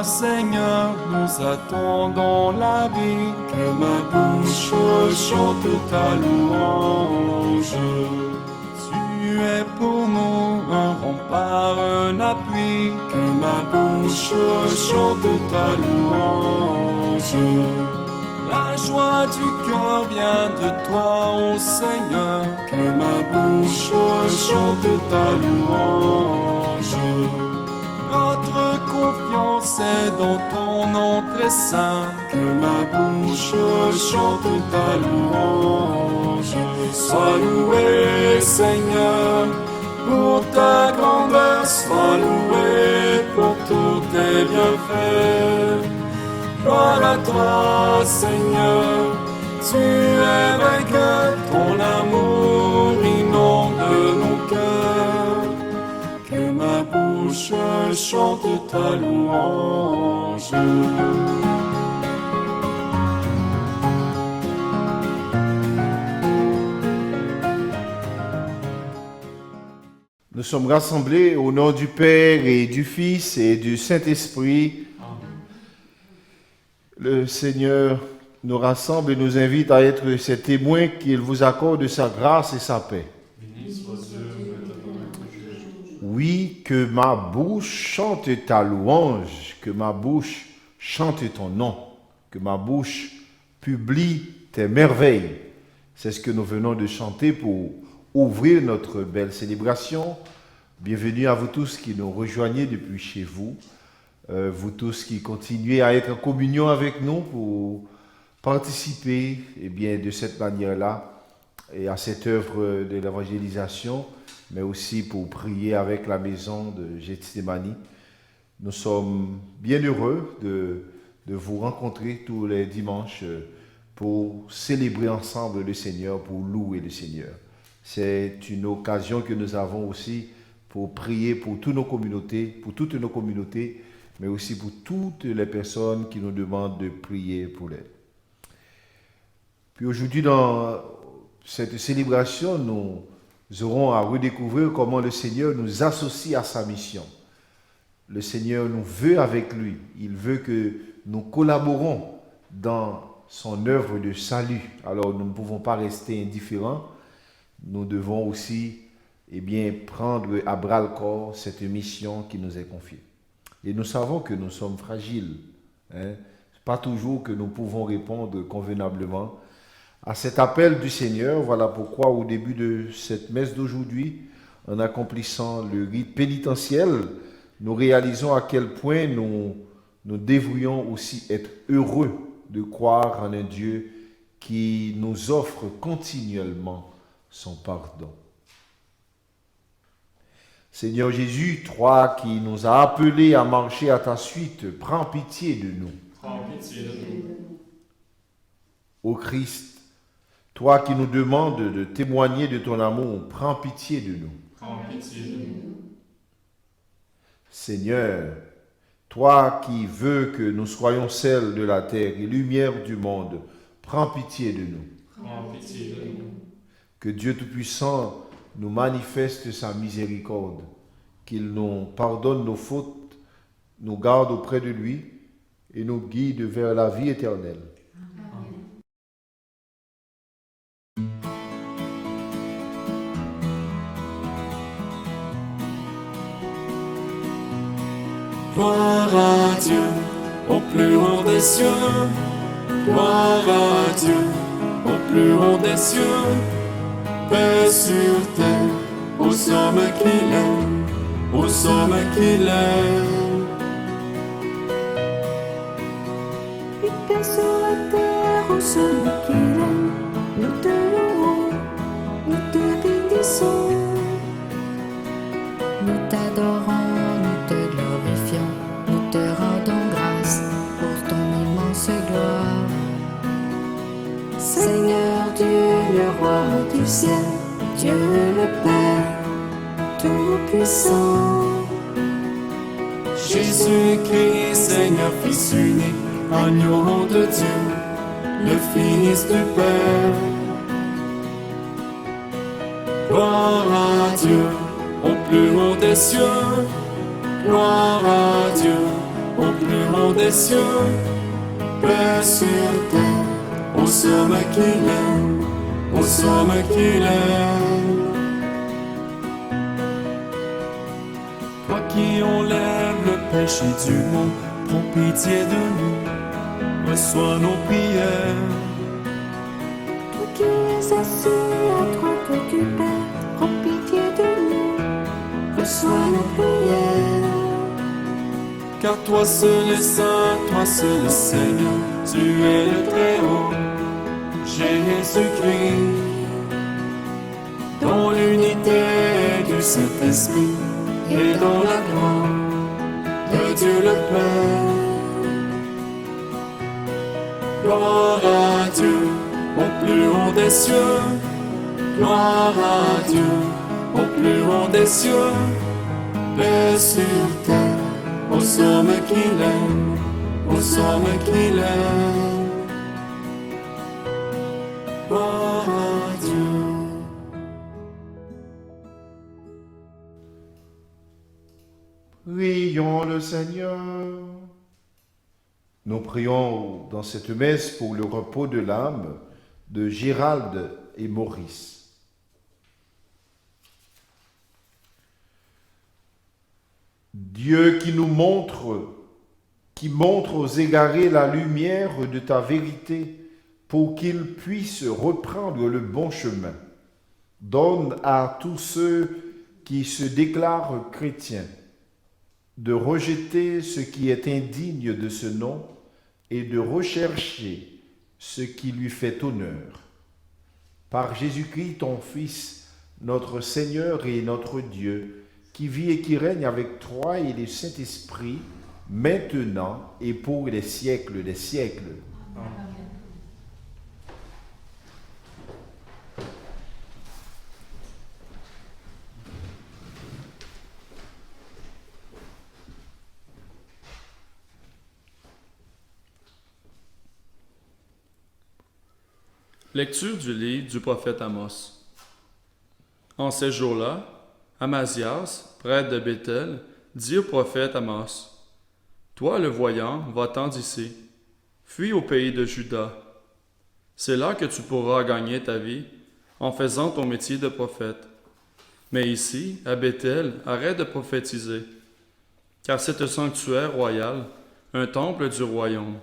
Seigneur, nous attendons la vie. Que ma bouche chante ta louange. Tu es pour nous un rempart, un appui. Que ma bouche chante ta louange. La joie du cœur vient de toi, ô Seigneur. Que ma bouche chante ta louange. Notre confiance est dans ton nom très saint. Que ma bouche chante ta louange. Sois loué, Seigneur, pour ta grandeur. Sois loué pour tous tes bienfaits. Gloire à toi, Seigneur, tu es vainqueur, ton amour inonde nos cœurs. Que ma bouche chante ta louange. Nous sommes rassemblés au nom du Père et du Fils et du Saint-Esprit. Le Seigneur nous rassemble et nous invite à être ses témoins qu'il vous accorde sa grâce et sa paix. Oui, que ma bouche chante ta louange, que ma bouche chante ton nom, que ma bouche publie tes merveilles. C'est ce que nous venons de chanter pour ouvrir notre belle célébration. Bienvenue à vous tous qui nous rejoignez depuis chez vous. Vous tous qui continuez à être en communion avec nous pour participer de cette manière-là et à cette œuvre de l'évangélisation, mais aussi pour prier avec la maison de Gethsémani. Nous sommes bien heureux de vous rencontrer tous les dimanches pour célébrer ensemble le Seigneur, pour louer le Seigneur. C'est une occasion que nous avons aussi pour prier pour toutes nos communautés, mais aussi pour toutes les personnes qui nous demandent de prier pour elles. Puis aujourd'hui, dans cette célébration, nous aurons à redécouvrir comment le Seigneur nous associe à sa mission. Le Seigneur nous veut avec lui. Il veut que nous collaborons dans son œuvre de salut. Alors nous ne pouvons pas rester indifférents. Nous devons aussi prendre à bras-le-corps cette mission qui nous est confiée. Et nous savons que nous sommes fragiles. Pas toujours que nous pouvons répondre convenablement à cet appel du Seigneur. Voilà pourquoi au début de cette messe d'aujourd'hui, en accomplissant le rite pénitentiel, nous réalisons à quel point nous devrions aussi être heureux de croire en un Dieu qui nous offre continuellement son pardon. Seigneur Jésus, toi qui nous as appelés à marcher à ta suite, prends pitié de nous. Prends pitié de nous. Ô Christ, toi qui nous demandes de témoigner de ton amour, prends pitié de nous. Prends pitié de nous. Seigneur, toi qui veux que nous soyons sel de la terre et lumière du monde, prends pitié de nous. Prends pitié de nous. Que Dieu Tout-Puissant nous manifeste sa miséricorde, qu'il nous pardonne nos fautes, nous garde auprès de lui et nous guide vers la vie éternelle. Gloire à Dieu, au plus haut des cieux. Gloire à Dieu, au plus haut des cieux. Paix sur terre, aux hommes qu'il aime, aux hommes qu'il aime. Et paix sur la terre, aux hommes qu'il aime. Nous te louons, nous te bénissons. Nous t'adorons, nous te glorifions, nous te rendons grâce pour ton immense gloire. Seigneur Dieu, le roi du ciel, Dieu le Père Tout-Puissant. Jésus-Christ, Seigneur, Fils unique, agneau de Dieu, le Fils du Père. Gloire à Dieu, au plus haut des cieux. Gloire à Dieu, au plus haut des cieux, paix sur terre, au sommet qu'il aime, au sommet qu'il aime. Toi qui enlèves le péché du monde, prends pitié de nous, reçois nos prières. Toi qui es assis à droite du Père, prends pitié de nous, reçois nos prières. Car toi seul est saint, toi seul est Seigneur, tu es le Très-Haut, Jésus-Christ. Dans l'unité du Saint-Esprit et dans la gloire de Dieu le Père. Gloire à Dieu au plus haut des cieux, gloire à Dieu au plus haut des cieux, paix sur terre, au sommet qu'il aime, au sommet qu'il aime. Gloire à Dieu. Prions le Seigneur. Nous prions dans cette messe pour le repos de l'âme de Gérald et Maurice. Dieu qui montre aux égarés la lumière de ta vérité pour qu'ils puissent reprendre le bon chemin. Donne à tous ceux qui se déclarent chrétiens de rejeter ce qui est indigne de ce nom et de rechercher ce qui lui fait honneur. Par Jésus-Christ, ton Fils, notre Seigneur et notre Dieu, qui vit et qui règne avec toi et le Saint-Esprit, maintenant et pour les siècles des siècles. Amen. Lecture du livre du prophète Amos. En ces jours-là, Amazias, prêtre de Béthel, dit au prophète Amos, « Toi, le voyant, va-t'en d'ici, fuis au pays de Juda. C'est là que tu pourras gagner ta vie en faisant ton métier de prophète. Mais ici, à Béthel, arrête de prophétiser, car c'est un sanctuaire royal, un temple du royaume. »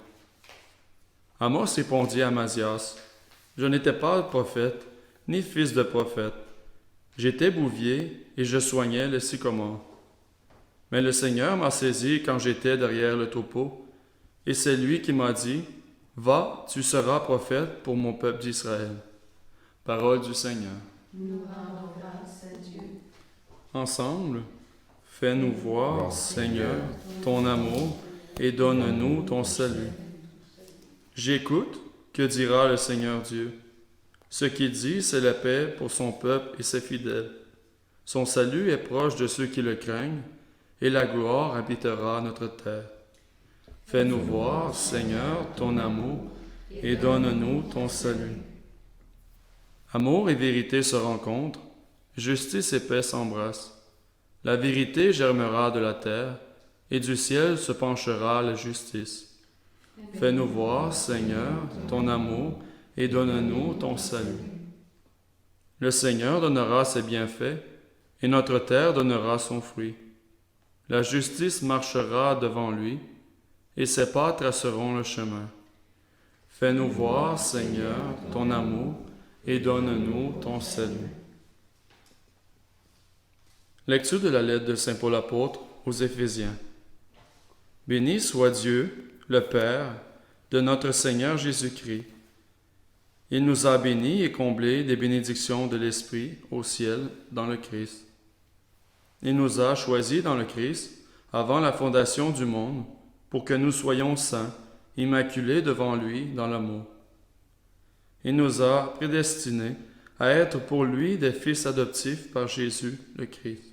Amos répondit à Amazias, « Je n'étais pas prophète, ni fils de prophète. J'étais bouvier et je soignais le sycomore. Mais le Seigneur m'a saisi quand j'étais derrière le troupeau, et c'est lui qui m'a dit, « Va, tu seras prophète pour mon peuple d'Israël. » Parole du Seigneur. Nous rendons grâce à Dieu. Ensemble, fais-nous voir, Seigneur, ton amour, et donne-nous ton salut. J'écoute. Que dira le Seigneur Dieu? Ce qu'il dit, c'est la paix pour son peuple et ses fidèles. Son salut est proche de ceux qui le craignent, et la gloire habitera notre terre. Fais-nous voir, Seigneur, ton amour, et donne-nous ton salut. Amour et vérité se rencontrent, justice et paix s'embrassent. La vérité germera de la terre, et du ciel se penchera la justice. Fais-nous voir, Seigneur, ton amour, et donne-nous ton salut. Le Seigneur donnera ses bienfaits, et notre terre donnera son fruit. La justice marchera devant lui, et ses pas traceront le chemin. Fais-nous voir, Seigneur, ton amour, et donne-nous ton salut. Lecture de la lettre de Saint Paul apôtre aux Éphésiens. Béni soit Dieu, le Père de notre Seigneur Jésus-Christ. Il nous a bénis et comblés des bénédictions de l'Esprit au ciel dans le Christ. Il nous a choisis dans le Christ avant la fondation du monde pour que nous soyons saints, immaculés devant lui dans l'amour. Il nous a prédestinés à être pour lui des fils adoptifs par Jésus le Christ.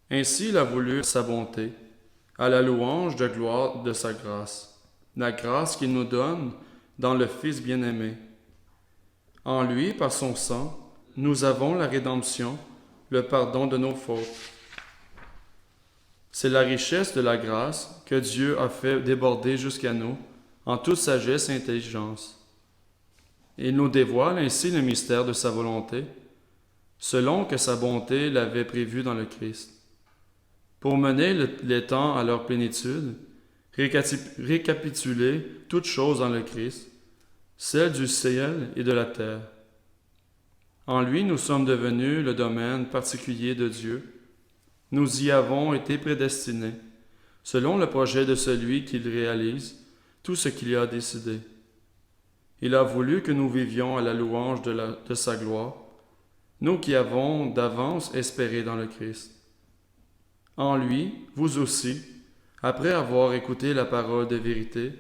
Ainsi il a voulu sa bonté, à la louange de gloire de sa grâce, la grâce qu'il nous donne dans le Fils bien-aimé. En lui, par son sang, nous avons la rédemption, le pardon de nos fautes. C'est la richesse de la grâce que Dieu a fait déborder jusqu'à nous en toute sagesse et intelligence. Il nous dévoile ainsi le mystère de sa volonté, selon que sa bonté l'avait prévu dans le Christ, pour mener les temps à leur plénitude, récapituler toutes choses dans le Christ, celles du ciel et de la terre. En lui, nous sommes devenus le domaine particulier de Dieu. Nous y avons été prédestinés, selon le projet de celui qui réalise tout ce qu'il a décidé. Il a voulu que nous vivions à la louange de sa gloire, nous qui avons d'avance espéré dans le Christ. En lui, vous aussi, après avoir écouté la parole de vérité,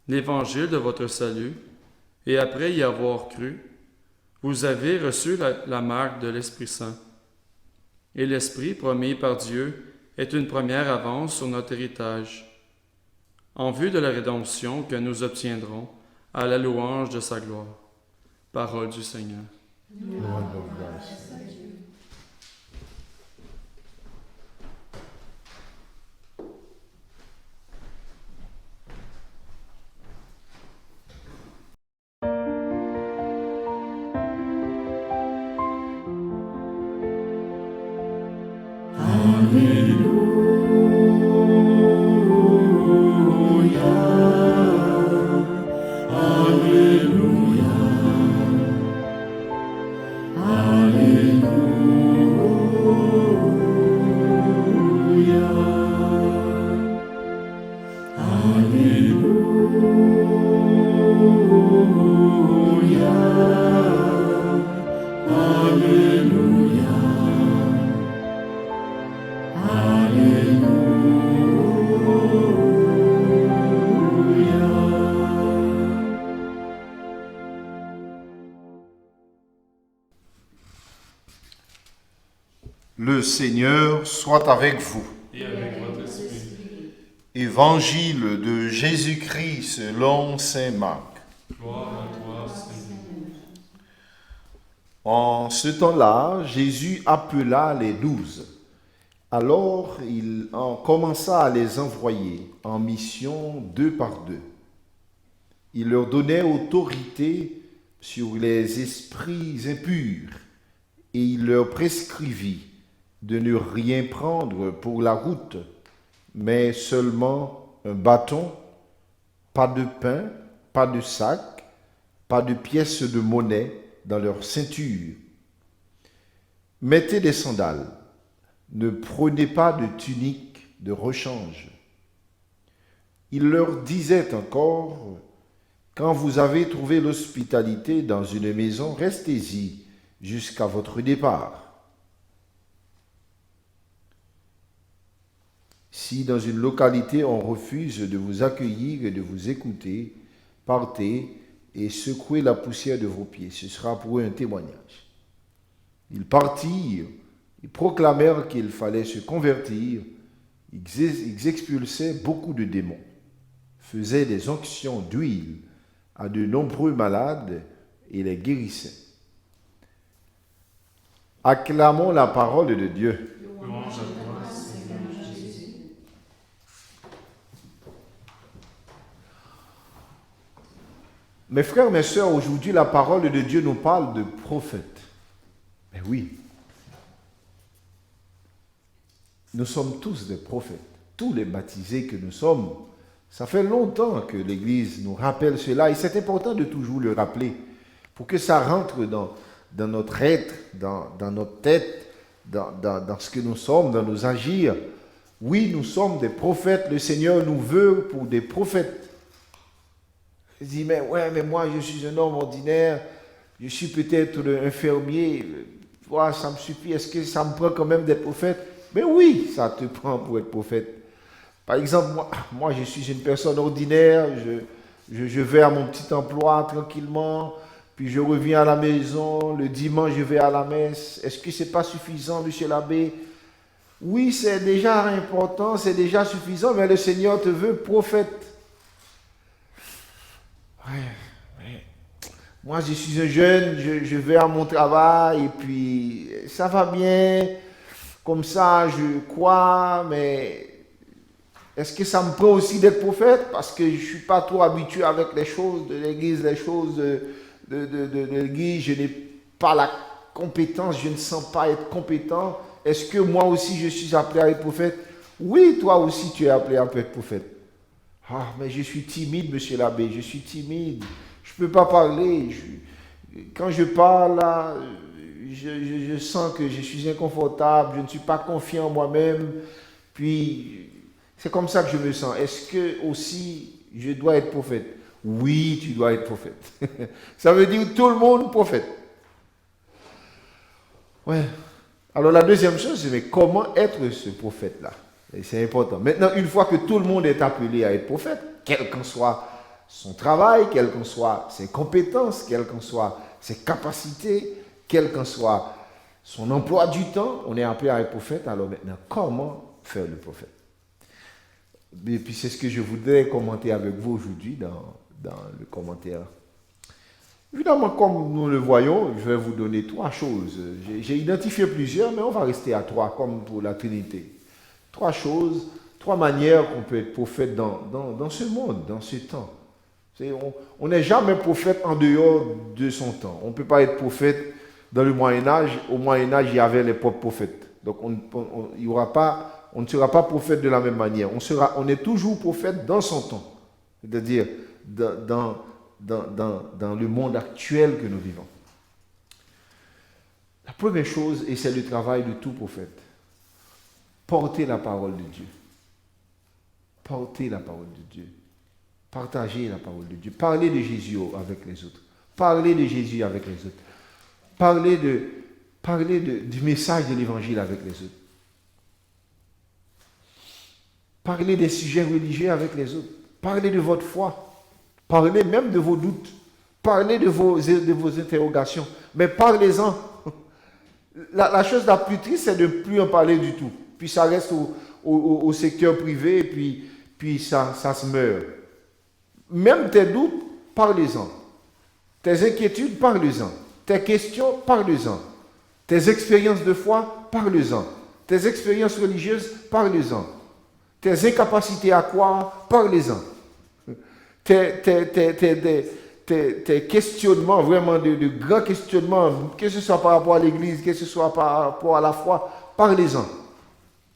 l'évangile de votre salut, et après y avoir cru, vous avez reçu la marque de l'Esprit Saint. Et l'Esprit promis par Dieu est une première avance sur notre héritage, en vue de la rédemption que nous obtiendrons à la louange de sa gloire. Parole du Seigneur. Le Seigneur soit avec vous. Et avec votre esprit. Évangile de Jésus-Christ selon saint Marc. Gloire à toi, Seigneur. En ce temps-là, Jésus appela les 12. Alors il en commença à les envoyer en mission 2 par 2. Il leur donnait autorité sur les esprits impurs et il leur prescrivit de ne rien prendre pour la route, mais seulement un bâton, pas de pain, pas de sac, pas de pièces de monnaie dans leur ceinture. Mettez des sandales, ne prenez pas de tunique de rechange. Il leur disait encore, quand vous avez trouvé l'hospitalité dans une maison, restez-y jusqu'à votre départ. Si dans une localité on refuse de vous accueillir et de vous écouter, partez et secouez la poussière de vos pieds. Ce sera pour eux un témoignage. Ils partirent, ils proclamèrent qu'il fallait se convertir, ils expulsaient beaucoup de démons, faisaient des onctions d'huile à de nombreux malades et les guérissaient. Acclamons la parole de Dieu. Louange à toi, Seigneur Jésus. Mes frères, mes sœurs, aujourd'hui, la parole de Dieu nous parle de prophètes. Mais oui, nous sommes tous des prophètes, tous les baptisés que nous sommes. Ça fait longtemps que l'Église nous rappelle cela et c'est important de toujours le rappeler pour que ça rentre dans notre être, dans notre tête, dans ce que nous sommes, dans nos agirs. Oui, nous sommes des prophètes. Le Seigneur nous veut pour des prophètes. Je dis, mais moi, je suis un homme ordinaire. Je suis peut-être un fermier. Voilà, ça me suffit. Est-ce que ça me prend quand même d'être prophète? Mais oui, ça te prend pour être prophète. Par exemple, moi je suis une personne ordinaire. Je vais à mon petit emploi tranquillement. Puis je reviens à la maison, le dimanche je vais à la messe. Est-ce que ce n'est pas suffisant, monsieur l'abbé? Oui, c'est déjà important, c'est déjà suffisant, mais le Seigneur te veut prophète. Ouais. Moi je suis un jeune, je vais à mon travail et puis ça va bien. Comme ça, je crois, mais Est-ce que ça me prend aussi d'être prophète? Parce que je ne suis pas trop habitué avec les choses de l'Église, les choses de l'Église. Je n'ai pas la compétence, je ne sens pas être compétent. Est-ce que moi aussi je suis appelé à être prophète? Oui, toi aussi tu es appelé à être prophète. Ah, mais je suis timide, monsieur l'abbé, je suis timide. Je ne peux pas parler. Quand je parle, là, je sens que je suis inconfortable, je ne suis pas confiant en moi-même. Puis, c'est comme ça que je me sens. Est-ce que aussi je dois être prophète? Oui, tu dois être prophète. Ça veut dire tout le monde prophète. Ouais. Alors la deuxième chose, c'est mais comment être ce prophète-là? Et c'est important. Maintenant, une fois que tout le monde est appelé à être prophète, quel qu'en soit son travail, quelles qu'en soient ses compétences, quelles qu'en soient ses capacités, quel qu'en soit son emploi du temps, on est appelé à être prophète. Alors maintenant, comment faire le prophète? Et puis c'est ce que je voudrais commenter avec vous aujourd'hui dans le commentaire. Évidemment, comme nous le voyons, je vais vous donner 3 choses. J'ai identifié plusieurs, mais on va rester à 3, comme pour la Trinité. 3 choses, 3 manières qu'on peut être prophète dans ce monde, dans ce temps. On n'est jamais prophète en dehors de son temps. On ne peut pas être prophète dans le Moyen-Âge. Au Moyen-Âge, il y avait les propres prophètes. Donc, on ne sera pas prophète de la même manière. On est toujours prophète dans son temps. C'est-à-dire dans le monde actuel que nous vivons. La première chose, et c'est le travail de tout prophète, porter la parole de Dieu. Porter la parole de Dieu. Partager la parole de Dieu. Parler de Jésus avec les autres. Parler de Jésus avec les autres. Parler du message de l'évangile avec les autres. Parler des sujets religieux avec les autres. Parler de votre foi. Parler même de vos doutes. Parler de vos interrogations. Mais parlez-en. La chose la plus triste, c'est de ne plus en parler du tout. Puis ça reste au secteur privé, et puis ça se meurt. Même tes doutes, parlez-en. Tes inquiétudes, parlez-en. Tes questions, parlez-en. Tes expériences de foi, parlez-en. Tes expériences religieuses, parlez-en. Tes incapacités à croire, parlez-en. Tes questionnements, vraiment de grands questionnements, que ce soit par rapport à l'Église, que ce soit par rapport à la foi, parlez-en.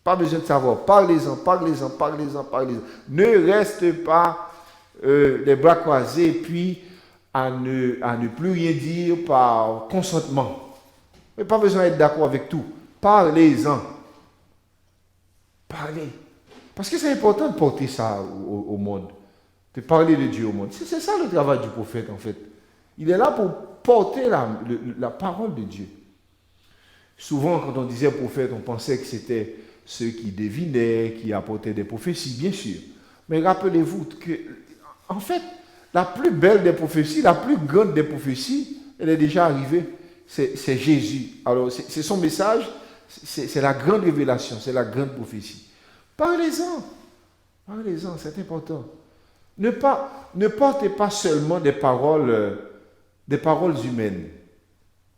Pas besoin de savoir. Parlez-en, parlez-en, parlez-en, parlez-en. Ne reste pas les bras croisés, puis à ne plus rien dire par consentement. Mais pas besoin d'être d'accord avec tout. Parlez-en. Parlez. Parce que c'est important de porter ça au monde. De parler de Dieu au monde. C'est ça le travail du prophète, en fait. Il est là pour porter la parole de Dieu. Souvent, quand on disait prophète, on pensait que c'était ceux qui devinaient, qui apportaient des prophéties, bien sûr. Mais rappelez-vous que, en fait, la plus belle des prophéties, la plus grande des prophéties, elle est déjà arrivée. C'est Jésus. Alors, c'est son message, c'est la grande révélation, c'est la grande prophétie. Parlez-en. Parlez-en, c'est important. Ne portez pas seulement des paroles humaines.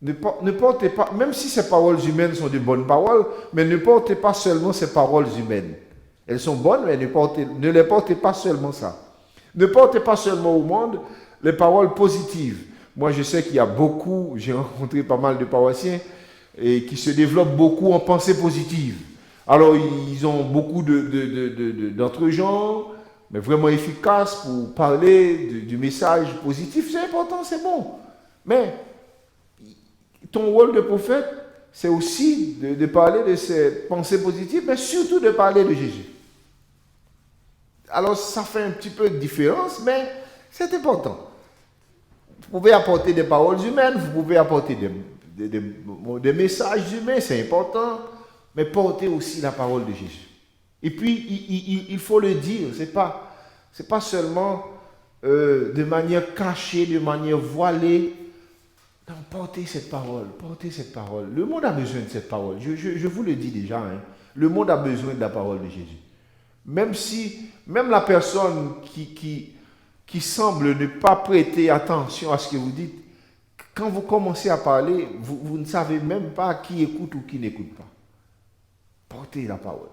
Ne portez pas, même si ces paroles humaines sont de bonnes paroles, mais ne portez pas seulement ces paroles humaines. Elles sont bonnes, mais ne les portez pas seulement ça. Ne portez pas seulement au monde les paroles positives. Moi, je sais qu'il y a beaucoup, j'ai rencontré pas mal de paroissiens et qui se développent beaucoup en pensée positive. Alors, ils ont beaucoup d'entre-genres, mais vraiment efficaces pour parler du message positif. C'est important, c'est bon. Mais ton rôle de prophète, c'est aussi de parler de ces pensées positives, mais surtout de parler de Jésus. Alors, ça fait un petit peu de différence, mais c'est important. Vous pouvez apporter des paroles humaines, vous pouvez apporter des messages humains, c'est important, mais portez aussi la parole de Jésus. Et puis, il faut le dire, c'est pas seulement de manière cachée, de manière voilée. Non, portez cette parole, portez cette parole. Le monde a besoin de cette parole. Je vous le dis déjà, hein. Le monde a besoin de la parole de Jésus. Même la personne qui semble ne pas prêter attention à ce que vous dites, quand vous commencez à parler, vous ne savez même pas qui écoute ou qui n'écoute pas. Portez la parole.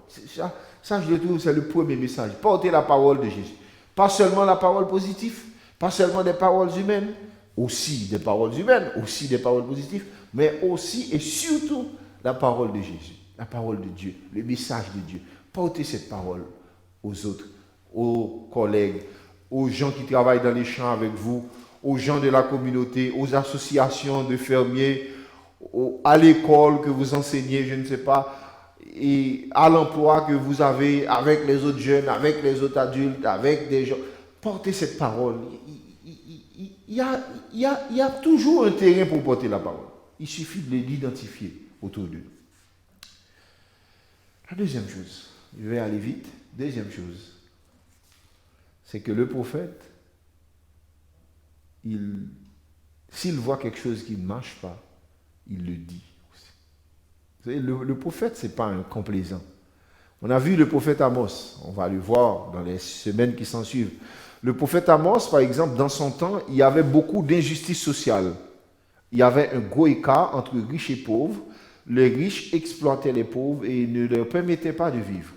Ça, je le trouve, c'est le premier message. Portez la parole de Jésus. Pas seulement la parole positive, pas seulement des paroles humaines, aussi des paroles humaines, aussi des paroles positives, mais aussi et surtout la parole de Jésus, la parole de Dieu, le message de Dieu. Portez cette parole aux autres, aux collègues, aux gens qui travaillent dans les champs avec vous, aux gens de la communauté, aux associations de fermiers, à l'école que vous enseignez, je ne sais pas, et à l'emploi que vous avez avec les autres jeunes, avec les autres adultes, avec des gens. Portez cette parole. Il y a toujours un terrain pour porter la parole. Il suffit de l'identifier autour de nous. La deuxième chose, je vais aller vite, deuxième chose, c'est que le prophète, s'il voit quelque chose qui ne marche pas, il le dit. Vous savez, le prophète, ce n'est pas un complaisant. On a vu le prophète Amos, on va le voir dans les semaines qui s'en suivent. Le prophète Amos, par exemple, dans son temps, il y avait beaucoup d'injustice sociale. Il y avait un gros écart entre riches et pauvres. Les riches exploitaient les pauvres et ne leur permettaient pas de vivre.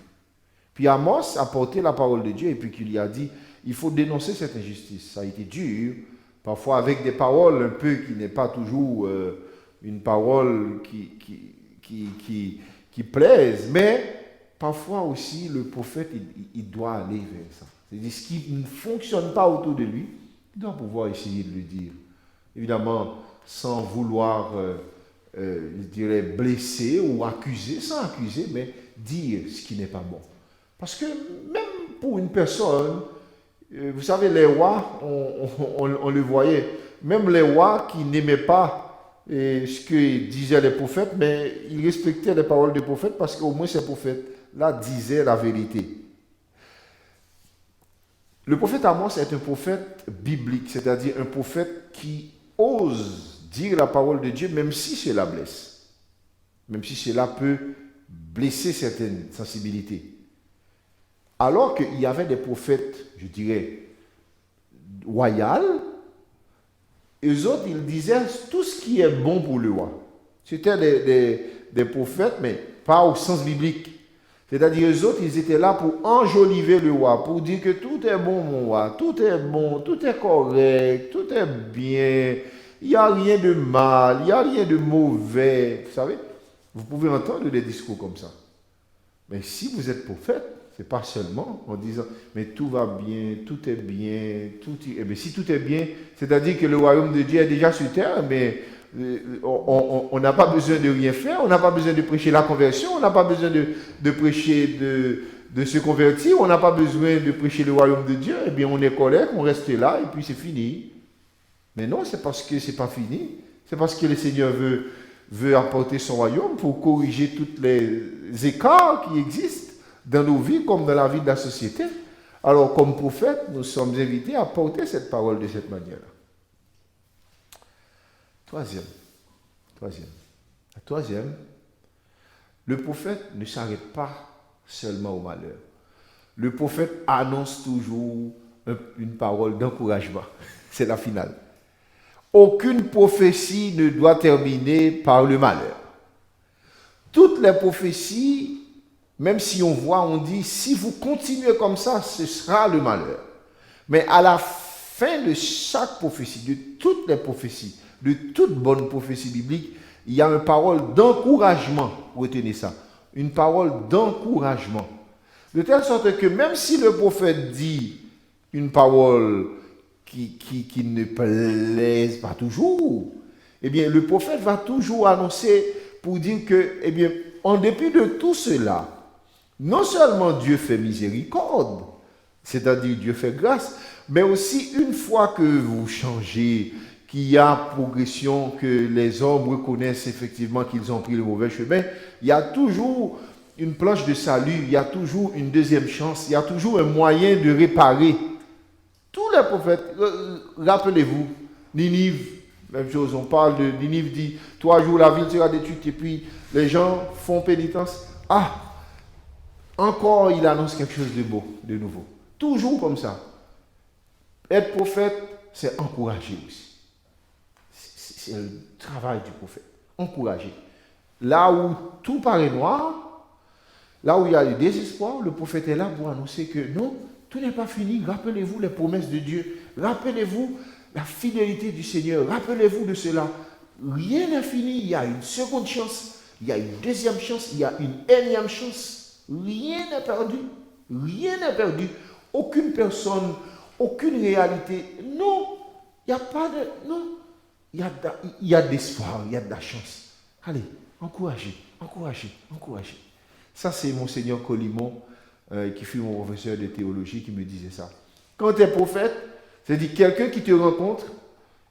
Puis Amos a porté la parole de Dieu et puis qu'il lui a dit, il faut dénoncer cette injustice. Ça a été dur, parfois avec des paroles un peu qui n'est pas toujours une parole qui plaise, mais parfois aussi le prophète, il doit aller vers ça. C'est-à-dire ce qui ne fonctionne pas autour de lui, il doit pouvoir essayer de le dire. Évidemment, sans vouloir, je dirais, blesser ou accuser, sans accuser, mais dire ce qui n'est pas bon. Parce que même pour une personne, vous savez, les rois, on le voyait, même les rois qui n'aimaient pas ce que disaient les prophètes, mais ils respectaient les paroles des prophètes parce qu'au moins ces prophètes-là disaient la vérité. Le prophète Amos est un prophète biblique, c'est-à-dire un prophète qui ose dire la parole de Dieu, même si cela blesse, même si cela peut blesser certaines sensibilités. Alors qu'il y avait des prophètes, je dirais, royaux, eux autres, ils disaient tout ce qui est bon pour le roi. C'était des prophètes, mais pas au sens biblique. C'est-à-dire, eux autres, ils étaient là pour enjoliver le roi, pour dire que tout est bon, mon roi, tout est bon, tout est correct, tout est bien, il n'y a rien de mal, il n'y a rien de mauvais. Vous savez, vous pouvez entendre des discours comme ça. Mais si vous êtes prophète, ce n'est pas seulement en disant, mais tout va bien, tout est bien, mais si tout est bien, c'est-à-dire que le royaume de Dieu est déjà sur terre, mais on n'a pas besoin de rien faire, on n'a pas besoin de prêcher la conversion, on n'a pas besoin de prêcher de se convertir, on n'a pas besoin de prêcher le royaume de Dieu, eh bien on est correct, on reste là et puis c'est fini. Mais non, c'est parce que ce n'est pas fini, c'est parce que le Seigneur veut apporter son royaume pour corriger tous les écarts qui existent dans nos vies comme dans la vie de la société. Alors comme prophète, nous sommes invités à porter cette parole de cette manière-là. Troisième, le prophète ne s'arrête pas seulement au malheur. Le prophète annonce toujours une parole d'encouragement. C'est la finale. Aucune prophétie ne doit terminer par le malheur. Toutes les prophéties, même si on dit, si vous continuez comme ça, ce sera le malheur. Mais à la fin de chaque prophétie, de toutes les prophéties, de toute bonne prophétie biblique, il y a une parole d'encouragement. Retenez ça. Une parole d'encouragement. De telle sorte que même si le prophète dit une parole qui ne plaise pas toujours, eh bien, le prophète va toujours annoncer pour dire que, eh bien, en dépit de tout cela, non seulement Dieu fait miséricorde, c'est-à-dire Dieu fait grâce, mais aussi une fois que vous changez, qu'il y a progression, que les hommes reconnaissent effectivement qu'ils ont pris le mauvais chemin, il y a toujours une planche de salut, il y a toujours une deuxième chance, il y a toujours un moyen de réparer. Tous les prophètes, rappelez-vous, Ninive, même chose, on parle de Ninive dit, 3 jours la ville sera détruite, et puis les gens font pénitence. Ah, encore il annonce quelque chose de beau, de nouveau. Toujours comme ça. Être prophète, c'est encourager aussi. C'est le travail du prophète. Encourager. Là où tout paraît noir, Là où il y a le désespoir, le prophète est là pour annoncer que non, tout n'est pas fini. Rappelez-vous les promesses de Dieu. Rappelez-vous la fidélité du Seigneur. Rappelez-vous de cela. Rien n'est fini. Il y a une seconde chance. Il y a une deuxième chance. Il y a une énième chance. Rien n'est perdu. Rien n'est perdu. Aucune personne, aucune réalité. Non. Il n'y a pas de... Non. Il y a de l'espoir. Il y a de la chance. Allez, encouragez. Ça, c'est Monseigneur Colimon, qui fut mon professeur de théologie, qui me disait ça. Quand tu es prophète, c'est-à-dire quelqu'un qui te rencontre,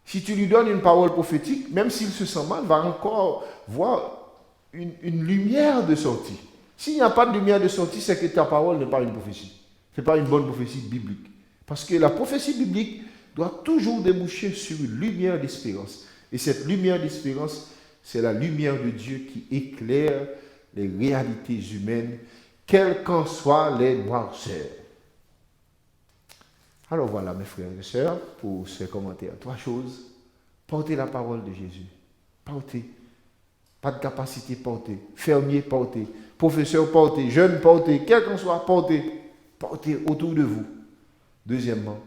si tu lui donnes une parole prophétique, même s'il se sent mal, va encore voir une lumière de sortie. S'il n'y a pas de lumière de sortie, c'est que ta parole n'est pas une prophétie. Ce n'est pas une bonne prophétie biblique. Parce que la prophétie biblique doit toujours déboucher sur une lumière d'espérance. Et cette lumière d'espérance, c'est la lumière de Dieu qui éclaire les réalités humaines, quelles qu'en soient les noirceurs. Alors voilà, mes frères et sœurs, pour ce commentaire, 3 choses. Portez la parole de Jésus. Portez. Pas de capacité, portez. Fermier, portez. Professeur, portez. Jeune, portez. Quel qu'en soit, portez. Portez autour de vous. Deuxièmement,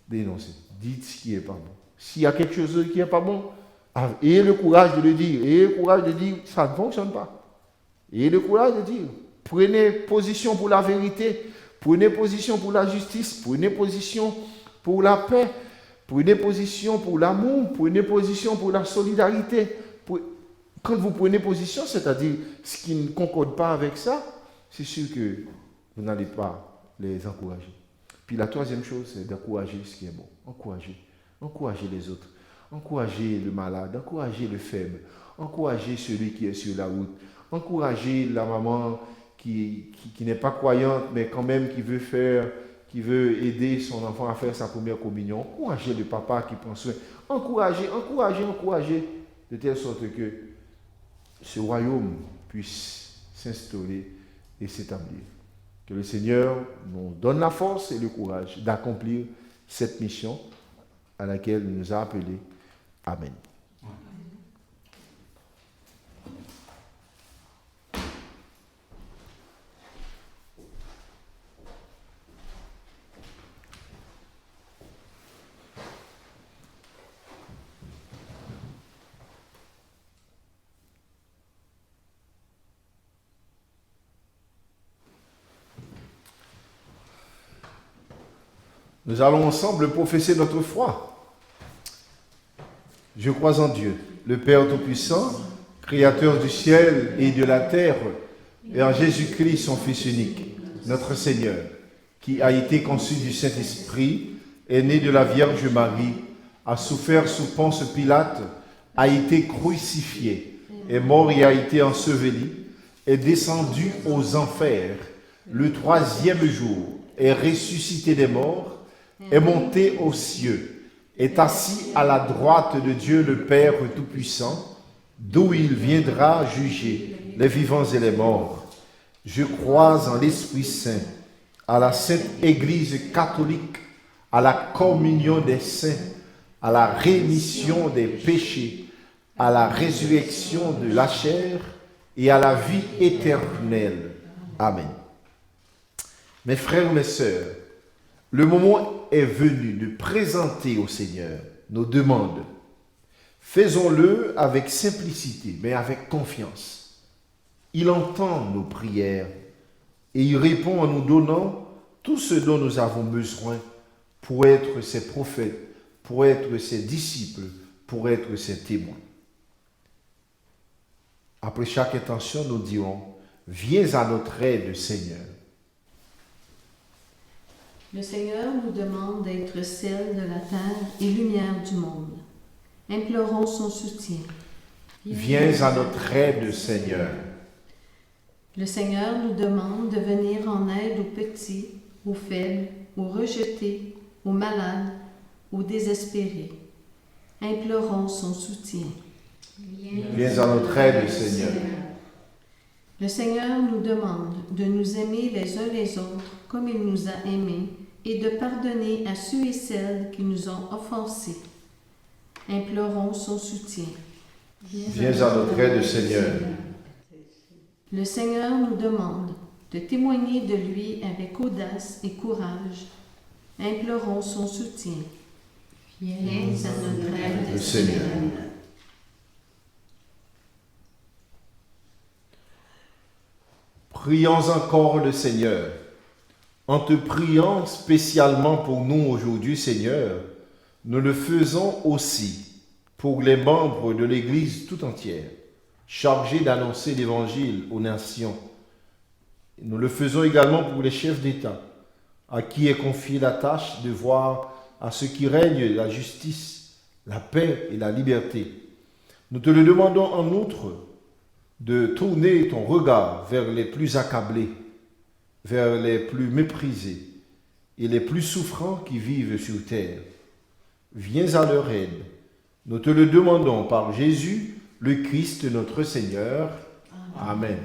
dénoncez. Dites ce qui n'est pas bon. S'il y a quelque chose qui n'est pas bon, ayez le courage de le dire. Ayez le courage de dire, ça ne fonctionne pas. Ayez le courage de dire, prenez position pour la vérité, prenez position pour la justice, prenez position pour la paix, prenez position pour l'amour, prenez position pour la solidarité. Quand vous prenez position, c'est-à-dire ce qui ne concorde pas avec ça, c'est sûr que vous n'allez pas les encourager. Puis la troisième chose, c'est d'encourager ce qui est bon. Encourager les autres. Encourager le malade, encourager le faible, encourager celui qui est sur la route, encourager la maman qui n'est pas croyante, mais quand même qui veut aider son enfant à faire sa première communion. Encourager le papa qui prend soin. Encourager, de telle sorte que ce royaume puisse s'instaurer et s'établir. Que le Seigneur nous donne la force et le courage d'accomplir cette mission à laquelle il nous a appelés. Amen. Nous allons ensemble professer notre foi. Je crois en Dieu, le Père Tout-Puissant, Créateur du ciel et de la terre, et en Jésus-Christ, son Fils unique, notre Seigneur, qui a été conçu du Saint-Esprit, est né de la Vierge Marie, a souffert sous Ponce Pilate, a été crucifié, est mort et a été enseveli, est descendu aux enfers, le 3e jour, est ressuscité des morts, est monté aux cieux, est assis à la droite de Dieu le Père Tout-Puissant, d'où il viendra juger les vivants et les morts. Je crois en l'Esprit Saint, à la Sainte Église catholique, à la communion des saints, à la rémission des péchés, à la résurrection de la chair et à la vie éternelle. Amen. Mes frères, mes sœurs, le moment est venu de présenter au Seigneur nos demandes. Faisons-le avec simplicité, mais avec confiance. Il entend nos prières et il répond en nous donnant tout ce dont nous avons besoin pour être ses prophètes, pour être ses disciples, pour être ses témoins. Après chaque intention, nous dirons « Viens à notre aide, Seigneur ». Le Seigneur nous demande d'être sel de la terre et lumière du monde. Implorons son soutien. Viens à notre aide, Seigneur. Le Seigneur nous demande de venir en aide aux petits, aux faibles, aux rejetés, aux malades, aux désespérés. Implorons son soutien. Viens à notre aide, Seigneur. Le Seigneur nous demande de nous aimer les uns les autres comme il nous a aimés et de pardonner à ceux et celles qui nous ont offensés. Implorons son soutien. Viens à notre aide, Seigneur. Le Seigneur nous demande de témoigner de lui avec audace et courage. Implorons son soutien. Viens à notre aide, Le Seigneur. Prions encore le Seigneur. En te priant spécialement pour nous aujourd'hui, Seigneur, nous le faisons aussi pour les membres de l'Église tout entière, chargés d'annoncer l'Évangile aux nations. Nous le faisons également pour les chefs d'État, à qui est confiée la tâche de voir à ce qui règne la justice, la paix et la liberté. Nous te le demandons en outre de tourner ton regard vers les plus accablés, vers les plus méprisés et les plus souffrants qui vivent sur terre. Viens à leur aide. Nous te le demandons par Jésus, le Christ notre Seigneur. Amen.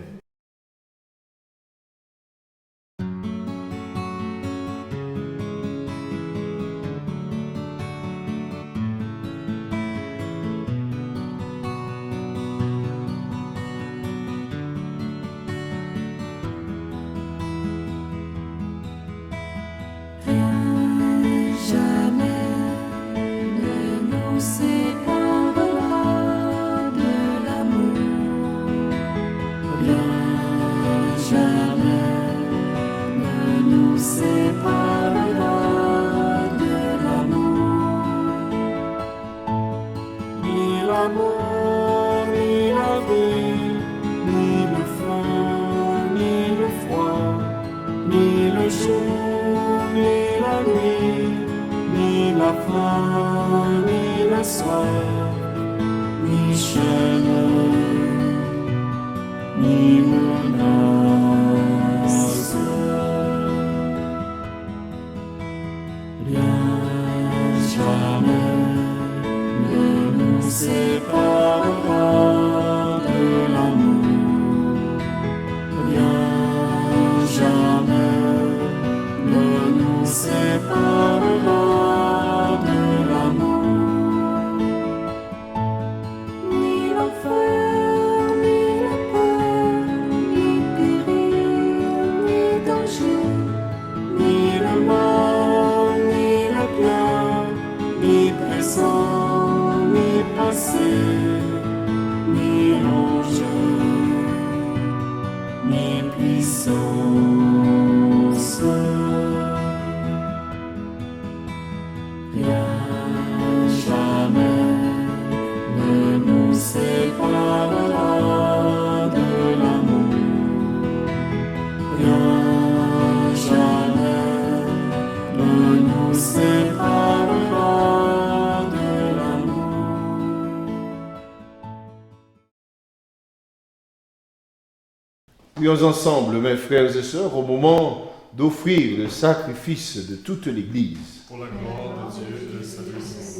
Prions ensemble, mes frères et sœurs, au moment d'offrir le sacrifice de toute l'Église. Pour la gloire de Dieu et de sa puissance.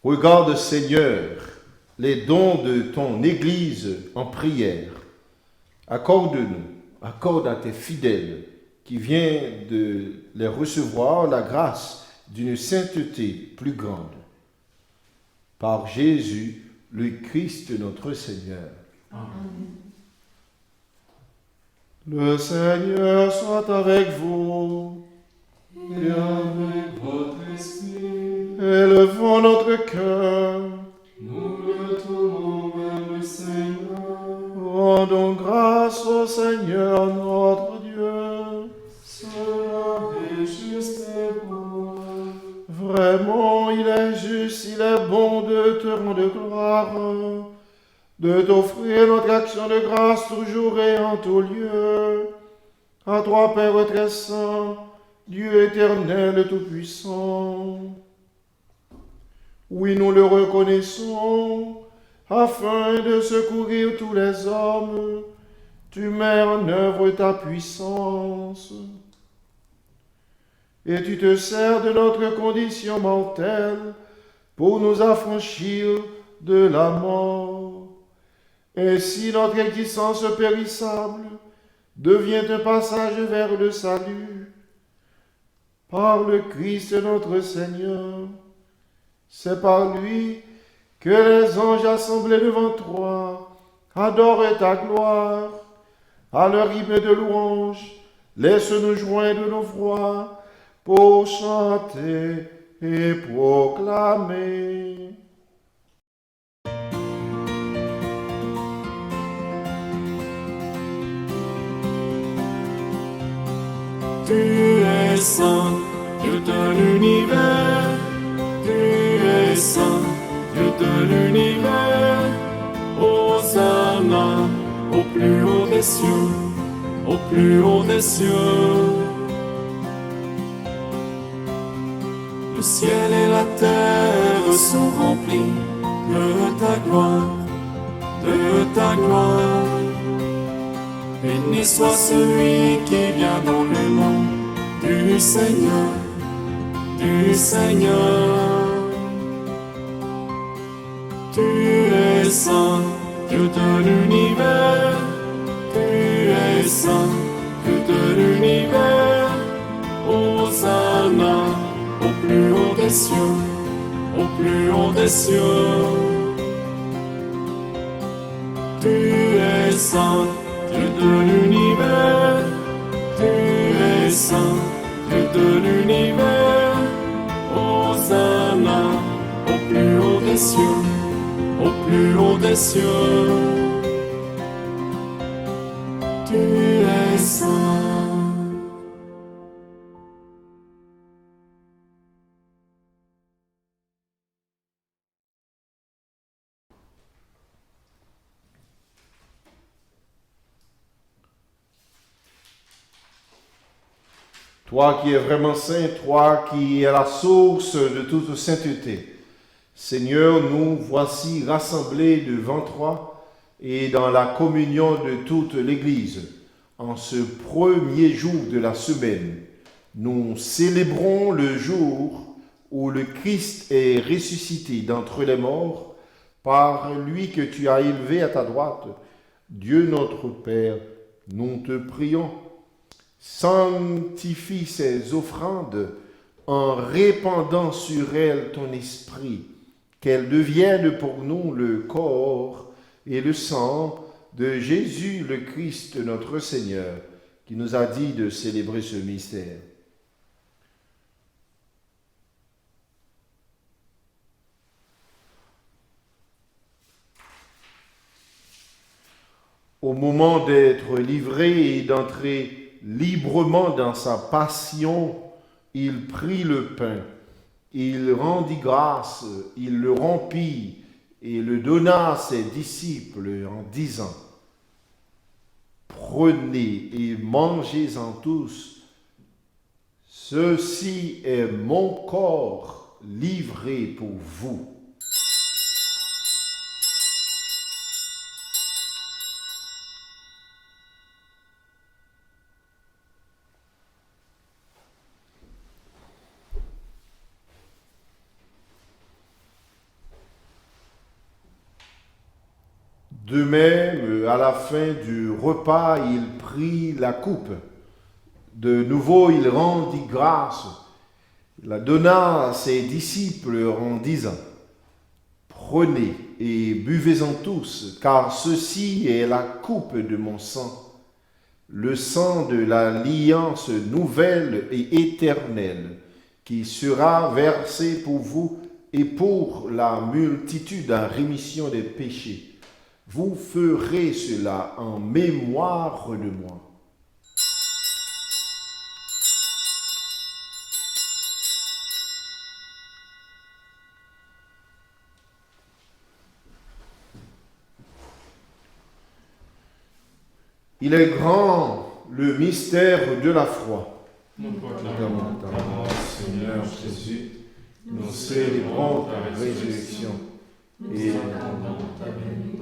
Regarde, Seigneur, les dons de ton Église en prière. Accorde à tes fidèles qui viennent de les recevoir la grâce d'une sainteté plus grande. Par Jésus, le Christ notre Seigneur. Amen. Le Seigneur soit avec vous. Et avec votre esprit, Élevons notre cœur. nous le tournons vers le Seigneur. Rendons grâce au Seigneur notre Dieu. Cela est juste et bon. Vraiment, il est juste, il est bon de te rendre gloire, de t'offrir notre action de grâce toujours et en tout lieu. À toi, Père très saint, Dieu éternel tout-puissant. Oui, nous le reconnaissons, afin de secourir tous les hommes, tu mets en œuvre ta puissance. Et tu te sers de notre condition mortelle pour nous affranchir de la mort. Ainsi notre existence périssable devient un passage vers le salut. Par le Christ notre Seigneur, C'est par lui que les anges assemblés devant toi adorent ta gloire. À leur hymne de louange, laisse-nous joindre nos voix pour chanter et proclamer. Tu es saint, Dieu de l'univers. Tu es saint, Dieu de l'univers. Hosanna au plus haut des cieux, au plus haut des cieux. Le ciel et la terre sont remplis de ta gloire, de ta gloire. Béni soit celui qui vient dans le nom du Seigneur, du Seigneur. Tu es saint, Dieu de l'univers. Tu es saint, Dieu de l'univers. Hosanna au plus haut des cieux, au plus haut des cieux. Tu es saint, Dieu de l'univers, tu es saint, Dieu de l'univers. Hosanna au plus haut des cieux, au plus haut des cieux. Tu es saint. Toi qui es vraiment saint, toi qui es la source de toute sainteté. Seigneur, nous voici rassemblés devant toi et dans la communion de toute l'Église. En ce premier jour de la semaine, nous célébrons le jour où le Christ est ressuscité d'entre les morts par lui que tu as élevé à ta droite. Dieu notre Père, nous te prions. Sanctifie ces offrandes en répandant sur elles ton esprit, qu'elles deviennent pour nous le corps et le sang de Jésus le Christ notre Seigneur, qui nous a dit de célébrer ce mystère. Au moment d'être livré et d'entrer librement dans sa passion, il prit le pain, il rendit grâce, il le rompit et le donna à ses disciples en disant : Prenez et mangez-en tous, ceci est mon corps livré pour vous. De même, à la fin du repas, il prit la coupe. De nouveau, il rendit grâce, la donna à ses disciples en disant : Prenez et buvez-en tous, car ceci est la coupe de mon sang, le sang de l'alliance nouvelle et éternelle, qui sera versé pour vous et pour la multitude en rémission des péchés. Vous ferez cela en mémoire de moi. Il est grand le mystère de la foi. Nous proclamons ta mort, Seigneur Jésus. Nous célébrons ta résurrection et attendons ta venue.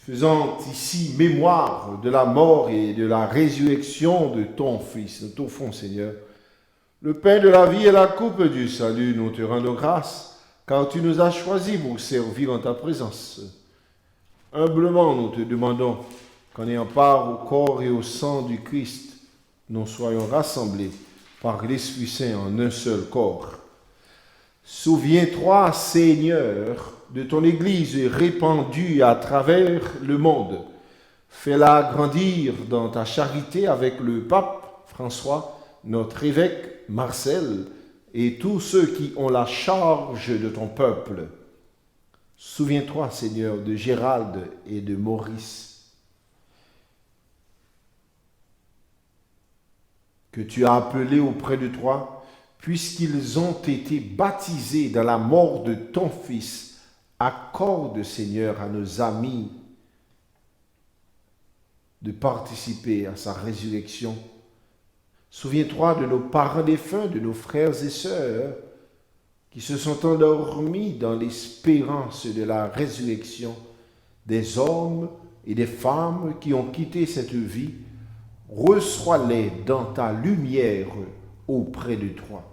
Faisant ici mémoire de la mort et de la résurrection de ton Fils, de ton Fils, Seigneur, le pain de la vie et la coupe du salut, nous te rendons grâce, car tu nous as choisis pour servir en ta présence. Humblement, nous te demandons qu'en ayant part au corps et au sang du Christ, nous soyons rassemblés par l'Esprit Saint en un seul corps. Souviens-toi, Seigneur, de ton Église répandue à travers le monde. Fais-la grandir dans ta charité avec le pape François, notre évêque Marcel et tous ceux qui ont la charge de ton peuple. Souviens-toi, Seigneur, de Gérald et de Maurice, que tu as appelés auprès de toi, puisqu'ils ont été baptisés dans la mort de ton Fils. Accorde, Seigneur, à nos amis de participer à sa résurrection. Souviens-toi de nos parents défunts, de nos frères et sœurs qui se sont endormis dans l'espérance de la résurrection, des hommes et des femmes qui ont quitté cette vie. Reçois-les dans ta lumière auprès de toi.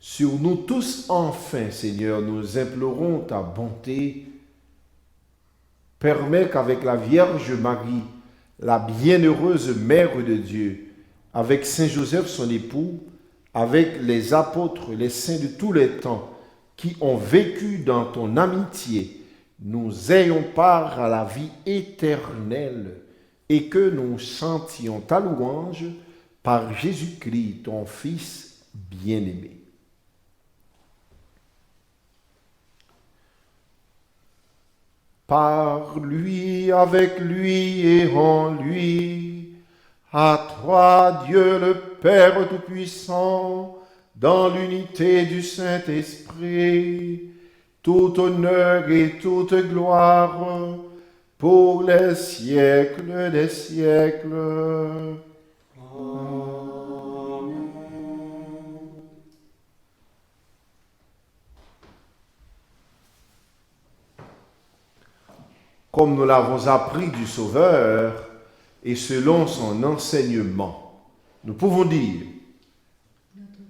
Sur nous tous, enfin, Seigneur, nous implorons ta bonté. Permets qu'avec la Vierge Marie, la bienheureuse Mère de Dieu, avec Saint Joseph son époux, avec les apôtres, les saints de tous les temps, qui ont vécu dans ton amitié, nous ayons part à la vie éternelle et que nous chantions ta louange par Jésus-Christ, ton Fils bien-aimé. Par lui, avec lui et en lui, à toi, Dieu le Père Tout-Puissant, dans l'unité du Saint-Esprit, tout honneur et toute gloire pour les siècles des siècles. Comme nous l'avons appris du Sauveur et selon son enseignement, nous pouvons dire,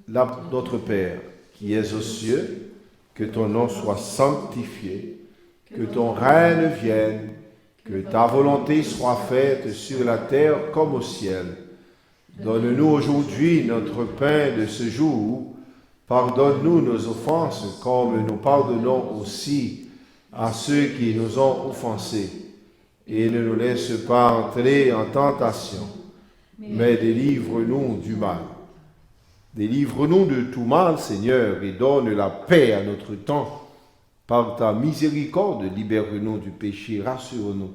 notre Père qui es aux cieux, que ton nom soit sanctifié, que ton règne vienne, que ta volonté soit faite sur la terre comme au ciel. Donne-nous aujourd'hui notre pain de ce jour. Pardonne-nous nos offenses comme nous pardonnons aussi à ceux qui nous ont offensés. Et ne nous laisse pas entrer en tentation, mais délivre-nous du mal. Délivre-nous de tout mal, Seigneur, et donne la paix à notre temps. Par ta miséricorde, libère-nous du péché, rassure-nous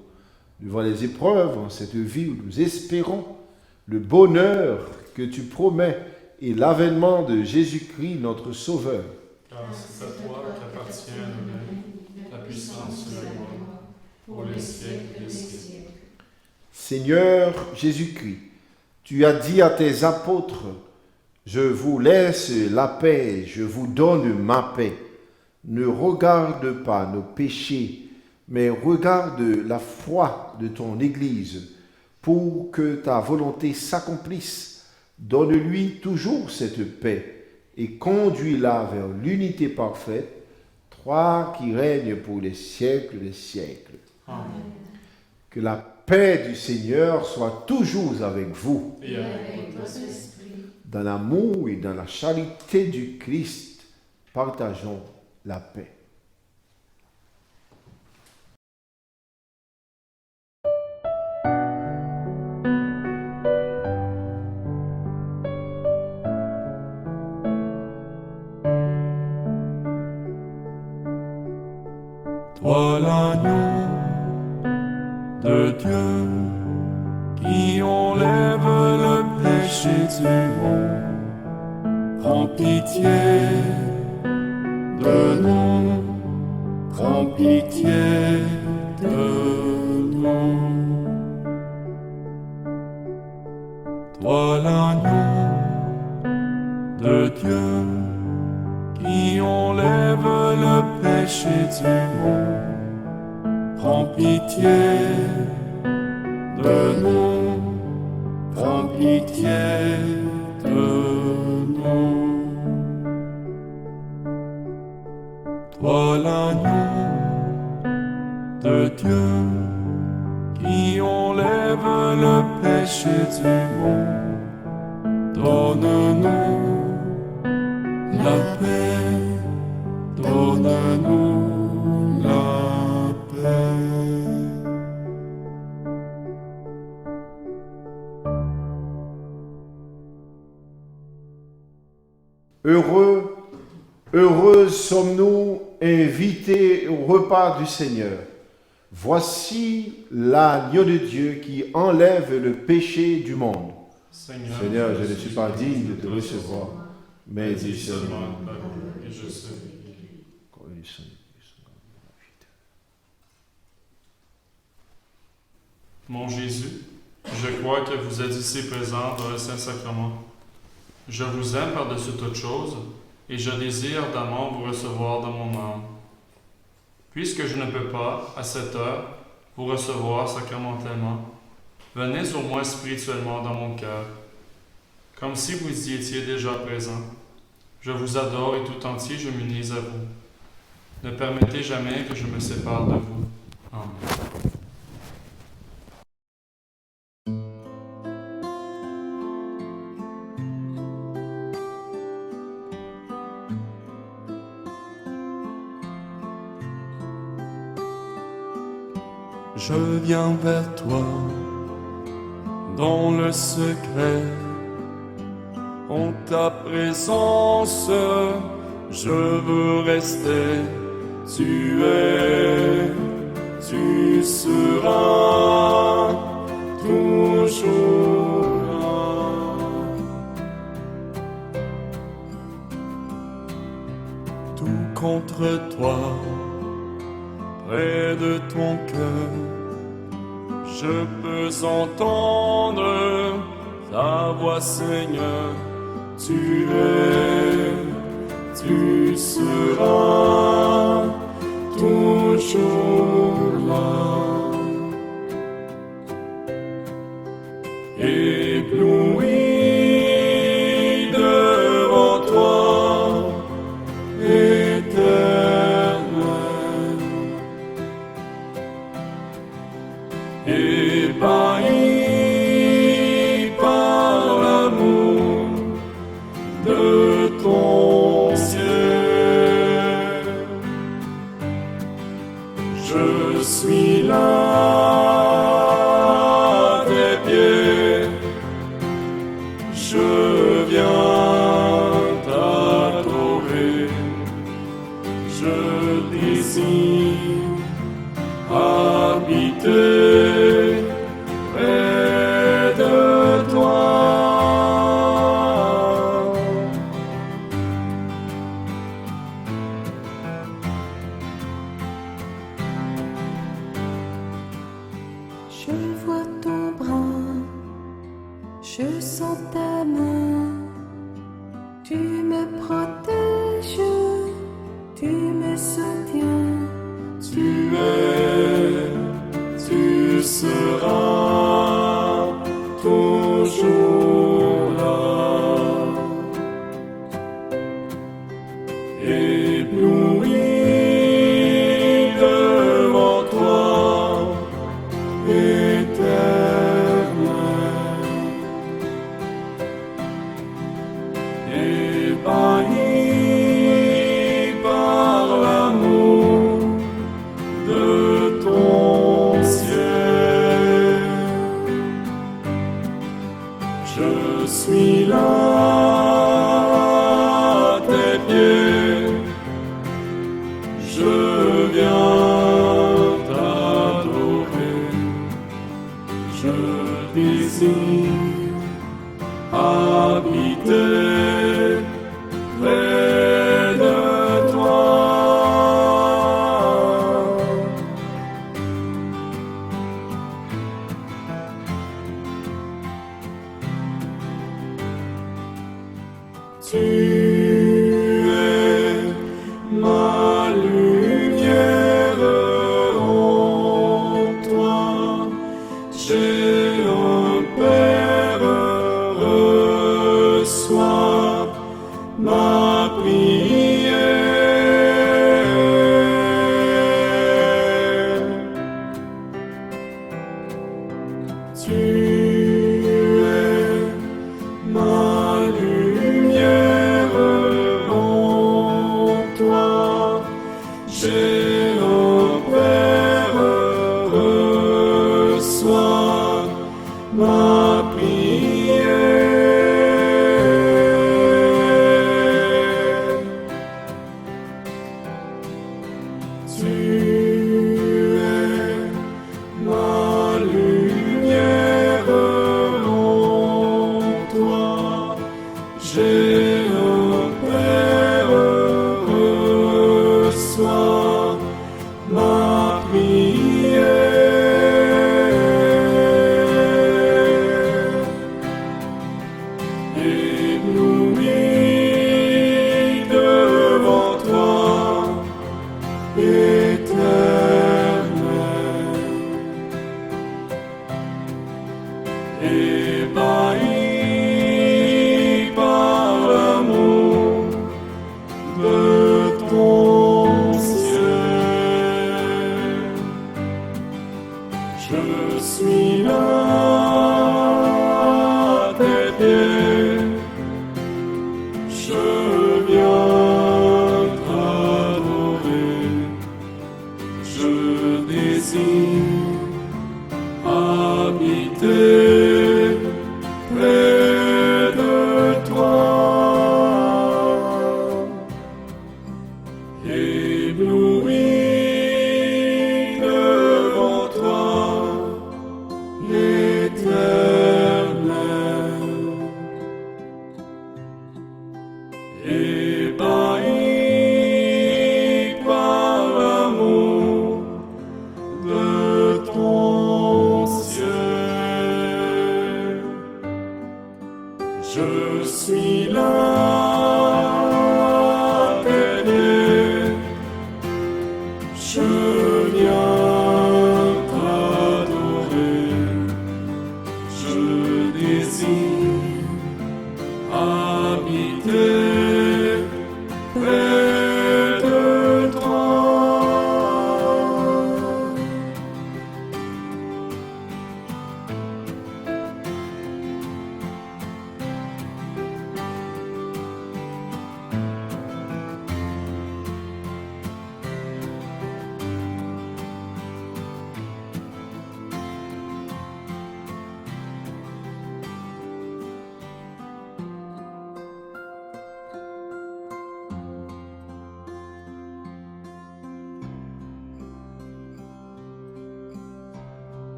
devant les épreuves en cette vie où nous espérons le bonheur que tu promets et l'avènement de Jésus-Christ, notre Sauveur. Car c'est à toi qu'appartient le règne, la puissance et la gloire, pour les siècles des siècles. Seigneur Jésus-Christ, tu as dit à tes apôtres, « Je vous laisse la paix, je vous donne ma paix. Ne regarde pas nos péchés, mais regarde la foi de ton Église, pour que ta volonté s'accomplisse. Donne-lui toujours cette paix et conduis-la vers l'unité parfaite, toi qui règnes pour les siècles des siècles. » Amen. Que la paix du Seigneur soit toujours avec vous. Et avec votre esprit. Dans l'amour et dans la charité du Christ, partageons la paix. Toi l'agneau de Dieu qui enlève le péché du monde, prends pitié de nous, prends pitié de nous. Toi l'agneau de Dieu qui enlève le péché du monde, prends pitié de nous, prends pitié de nous. Toi l'agneau de Dieu qui enlève le péché du monde, donne-nous la paix, donne-nous la paix. Heureux sommes-nous invités au repas du Seigneur. Voici l'agneau de Dieu qui enlève le péché du monde. Seigneur, je ne suis pas digne de te recevoir, mais dis seulement une parole et je serai guéri. Mon Jésus, je crois que vous êtes ici présent dans le Saint-Sacrement. Je vous aime par-dessus toute chose et je désire ardemment vous recevoir dans mon âme. Puisque je ne peux pas, à cette heure, vous recevoir sacramentellement, venez au moins spirituellement dans mon cœur, comme si vous y étiez déjà présent. Je vous adore et tout entier je m'unis à vous. Ne permettez jamais que je me sépare de vous. Amen. Je viens vers toi dans le secret, en ta présence, je veux rester. Tu es, tu seras toujours là. Tout contre toi, près de ton cœur, je peux entendre ta voix, Seigneur. Tu es, tu seras toujours là. Ébloui devant toi, éternel. Ébahi par l'amour de ton ciel, je suis là à tes pieds, je viens t'adorer, je désire habiter près de toi. Je vois ton bras, je sens ta main, tu me protèges, tu me soutiens. Tu es, tu seras toujours là. Ébloui devant toi, éternel. Ébahi par l'amour de ton ciel, je suis là à tes pieds,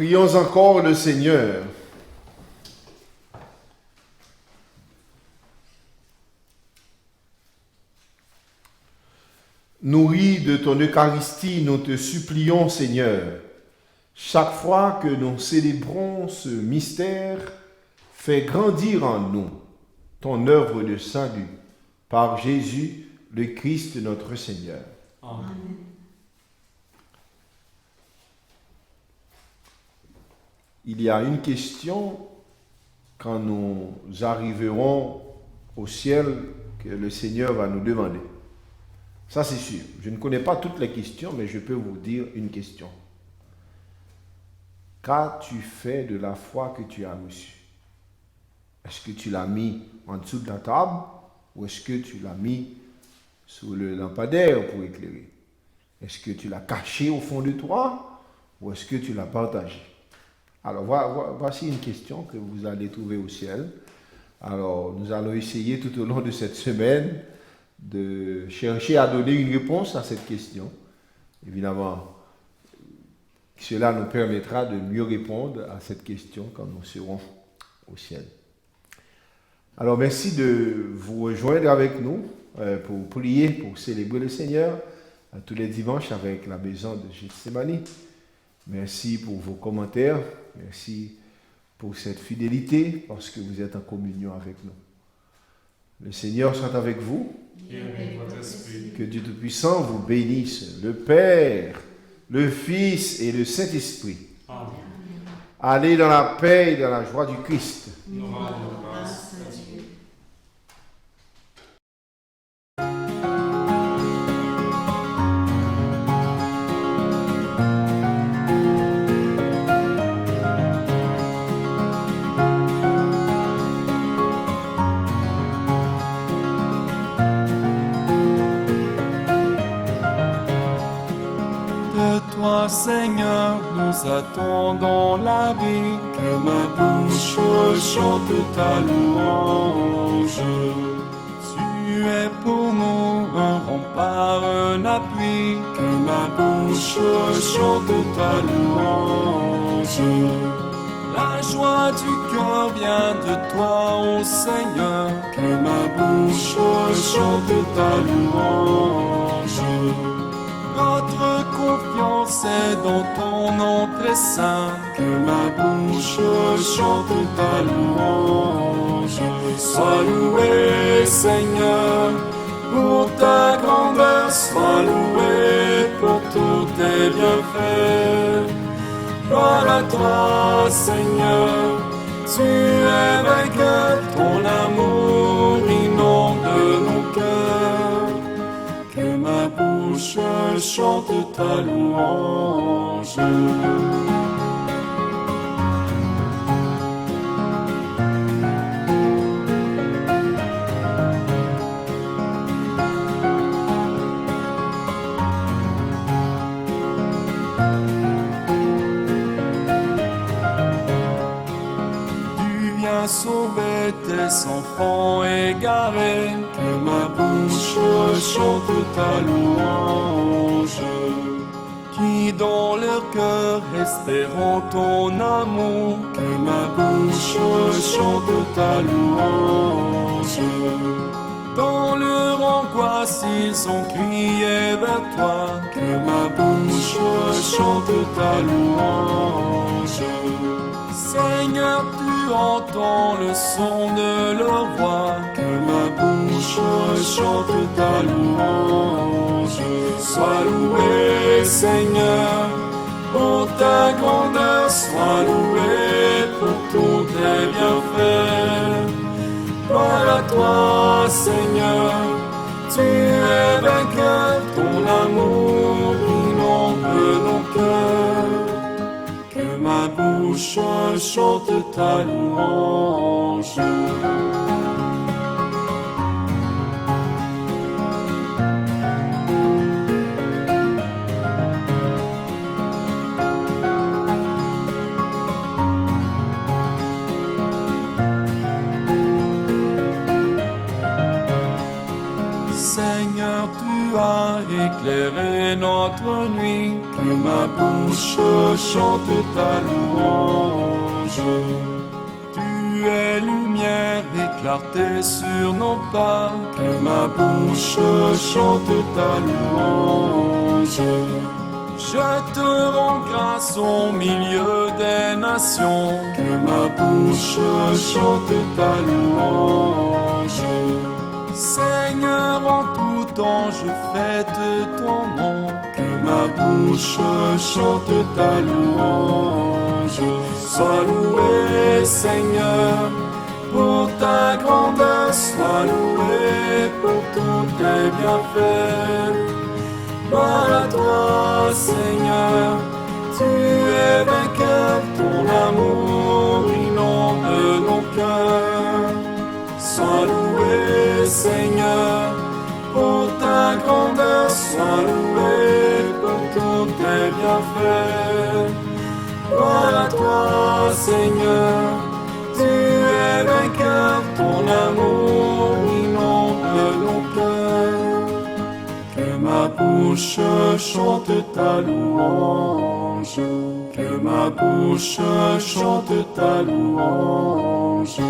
Prions encore le Seigneur. Nourris de ton Eucharistie, nous te supplions, Seigneur. Chaque fois que nous célébrons ce mystère, fais grandir en nous ton œuvre de salut par Jésus, le Christ notre Seigneur. Amen. Il y a une question quand nous arriverons au ciel que le Seigneur va nous demander. Ça, c'est sûr. Je ne connais pas toutes les questions, mais je peux vous dire une question. Qu'as-tu fait de la foi que tu as reçue? Est-ce que tu l'as mis en dessous de la table ou est-ce que tu l'as mis sous le lampadaire pour éclairer? Est-ce que tu l'as caché au fond de toi ou est-ce que tu l'as partagé? Alors, voici une question que vous allez trouver au ciel. Alors, nous allons essayer tout au long de cette semaine de chercher à donner une réponse à cette question. Évidemment, cela nous permettra de mieux répondre à cette question quand nous serons au ciel. Alors, merci de vous rejoindre avec nous pour prier, pour célébrer le Seigneur tous les dimanches avec la maison de Gethsémani. Merci pour vos commentaires. Merci pour cette fidélité parce que vous êtes en communion avec nous. Le Seigneur soit avec vous. Et avec votre esprit. Que Dieu Tout-Puissant vous bénisse, le Père, le Fils et le Saint-Esprit. Amen. Allez dans la paix et dans la joie du Christ. Nous rendons grâce à Dieu. Seigneur, nous attendons la vie, que ma bouche chante ta louange. Tu es pour nous un rempart, un appui, que ma bouche chante ta louange. La joie du cœur vient de toi, ô Seigneur, que ma bouche chante ta louange. Notre confiance est dans ton nom très saint, que ma bouche chante ta louange. Sois loué, Seigneur, pour ta grandeur, sois loué pour tous tes bienfaits. Gloire à toi, Seigneur, tu es vainqueur, ton amour inonde nos cœurs. Que ma bouche chante ta louange. Tu viens sauver tes enfants égarés, que ma bouche chante ta louange. Qui dans leur cœur espérant ton amour, que ma bouche chante ta louange. Dans leur angoisse ils ont crié vers toi, que ma bouche chante ta louange. Seigneur, tu entends le son de leur voix, que ma bouche chante ta louange. Sois loué, Seigneur, pour ta grandeur, sois loué pour tous tes bienfaits. Gloire à toi, Seigneur, tu es vainqueur, ton amour inonde nos cœurs. Que ma bouche chante ta louange. Seigneur, tu as éclairer notre nuit, que ma bouche chante ta louange. Tu es lumière et clarté sur nos pas, que ma bouche chante ta louange. Je te rends grâce au milieu des nations, que ma bouche chante ta louange. Seigneur, en tout temps je fête ton nom, que ma bouche chante ta louange. Sois loué, Seigneur, pour ta grandeur, sois loué pour tous tes bienfaits. Gloire à toi, Seigneur, tu es vainqueur, ton amour inonde nos cœurs. Sois loué, Seigneur, pour ta grandeur, sois loué pour tous tes bienfaits. Gloire à toi, Seigneur, tu es vainqueur, ton amour inonde nos cœurs. Que ma bouche chante ta louange, que ma bouche chante ta louange.